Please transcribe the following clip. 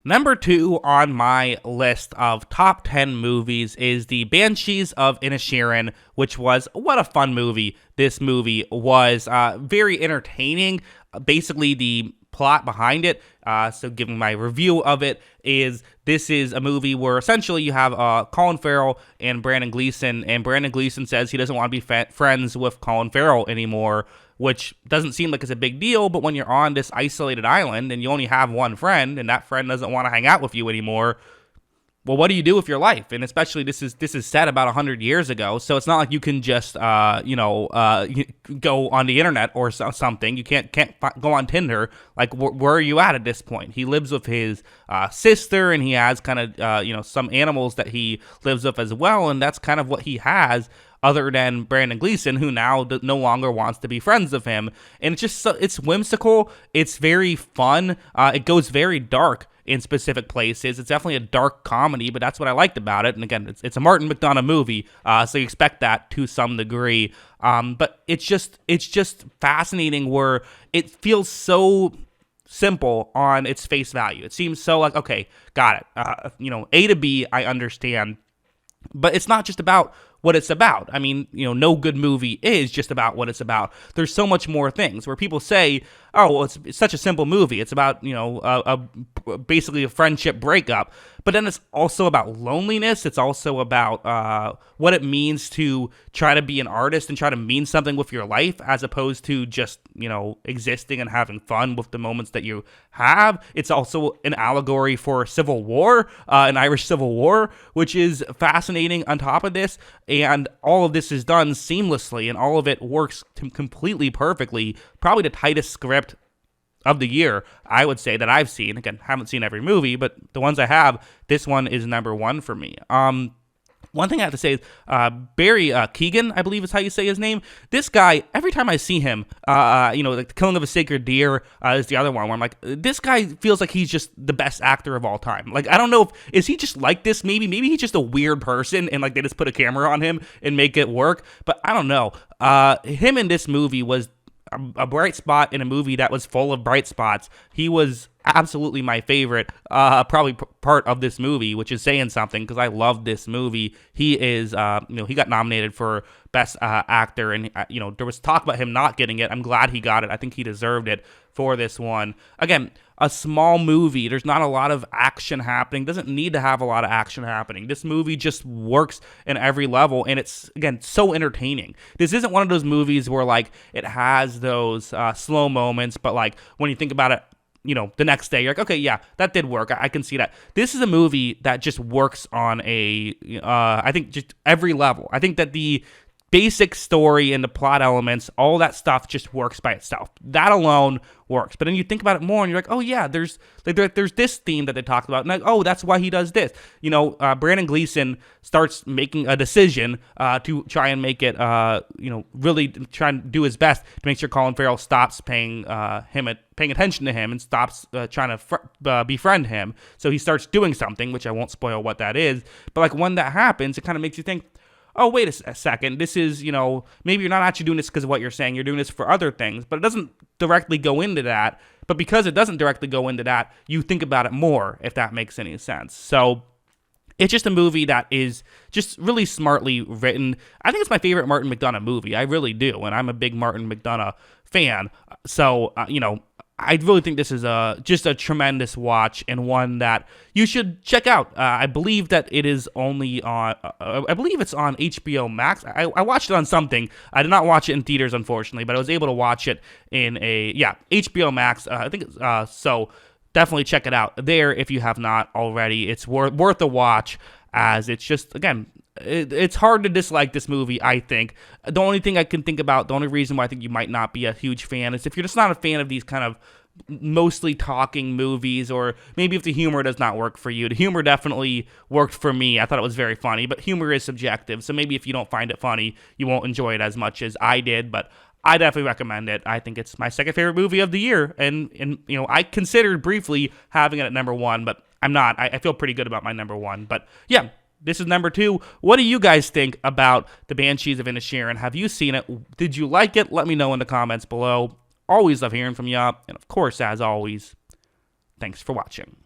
Number 2 on my list of top 10 movies is the Banshees of Inisherin, which was, what a fun movie this movie was. Very entertaining. Basically, the plot behind it, so giving my review of it, is this is a movie where essentially you have Colin Farrell and Brandon Gleeson, and Brandon Gleeson says he doesn't want to be friends with Colin Farrell anymore, which doesn't seem like it's a big deal, but when you're on this isolated island and you only have one friend, and that friend doesn't want to hang out with you anymore, well, what do you do with your life? And especially this is set about 100 years ago, so it's not like you can just go on the internet or something. You can't go on Tinder. Like, where are you at this point? He lives with his sister, and he has kind of some animals that he lives with as well, and that's kind of what he has, other than Brandon Gleeson, who now no longer wants to be friends with him. And it's just it's whimsical. It's very fun. It goes very dark in specific places. It's definitely a dark comedy, but that's what I liked about it. And again, it's a Martin McDonagh movie, so you expect that to some degree. But it's just fascinating where it feels so simple on its face value. It seems so like, okay, got it. A to B, I understand. But it's not just about what it's about. I mean, no good movie is just about what it's about. There's so much more things where people say, oh, well, it's such a simple movie. It's about, basically a friendship breakup. But then it's also about loneliness. It's also about what it means to try to be an artist and try to mean something with your life, as opposed to just, existing and having fun with the moments that you have. It's also an allegory for Civil War, an Irish Civil War, which is fascinating on top of this. And all of this is done seamlessly, and all of it works completely perfectly. Probably the tightest script of the year, I would say, that I've seen. Again, haven't seen every movie, but the ones I have, this one is number one for me. One thing I have to say is Barry Keoghan, I believe is how you say his name. This guy, every time I see him, like The Killing of a Sacred Deer is the other one where I'm like, this guy feels like he's just the best actor of all time. Like, I don't know is he just like this? Maybe he's just a weird person and like they just put a camera on him and make it work. But I don't know. Him in this movie was a bright spot in a movie that was full of bright spots. He was absolutely my favorite, probably part of this movie, which is saying something because I love this movie. He is, he got nominated for Best Actor, and there was talk about him not getting it. I'm glad he got it. I think he deserved it for this one. Again, a small movie. There's not a lot of action happening. Doesn't need to have a lot of action happening. This movie just works in every level, and it's, again, so entertaining. This isn't one of those movies where, like, it has those slow moments, but, like, when you think about it, the next day, you're like, okay, yeah, that did work. I can see that. This is a movie that just works on I think, just every level. I think that the basic story and the plot elements, all that stuff just works by itself. That alone works. But then you think about it more and you're like, oh yeah, there's this theme that they talked about. And like, oh, that's why he does this. Brandon Gleeson starts making a decision to try and make it, really try and do his best to make sure Colin Farrell stops paying attention to him and stops trying to befriend him. So he starts doing something, which I won't spoil what that is. But like when that happens, it kind of makes you think, oh, wait a second, this is, maybe you're not actually doing this because of what you're saying. You're doing this for other things, but it doesn't directly go into that. But because it doesn't directly go into that, you think about it more, if that makes any sense. So it's just a movie that is just really smartly written. I think it's my favorite Martin McDonagh movie. I really do, and I'm a big Martin McDonagh fan. So, I really think this is just a tremendous watch and one that you should check out. I believe that it is only on, I believe it's on HBO Max. I watched it on something. I did not watch it in theaters, unfortunately, but I was able to watch it in HBO Max. I think so. Definitely check it out there if you have not already. It's worth a watch, as it's just, again, it's hard to dislike this movie, I think. The only thing I can think about, the only reason why I think you might not be a huge fan is if you're just not a fan of these kind of mostly talking movies, or maybe if the humor does not work for you. The humor definitely worked for me. I thought it was very funny, but humor is subjective. So maybe if you don't find it funny, you won't enjoy it as much as I did, but I definitely recommend it. I think it's my second favorite movie of the year, and I considered briefly having it at number one, but I'm not. I feel pretty good about my number one, but yeah. This is number two. What do you guys think about the Banshees of Inisherin? Have you seen it? Did you like it? Let me know in the comments below. Always love hearing from you. And of course, as always, thanks for watching.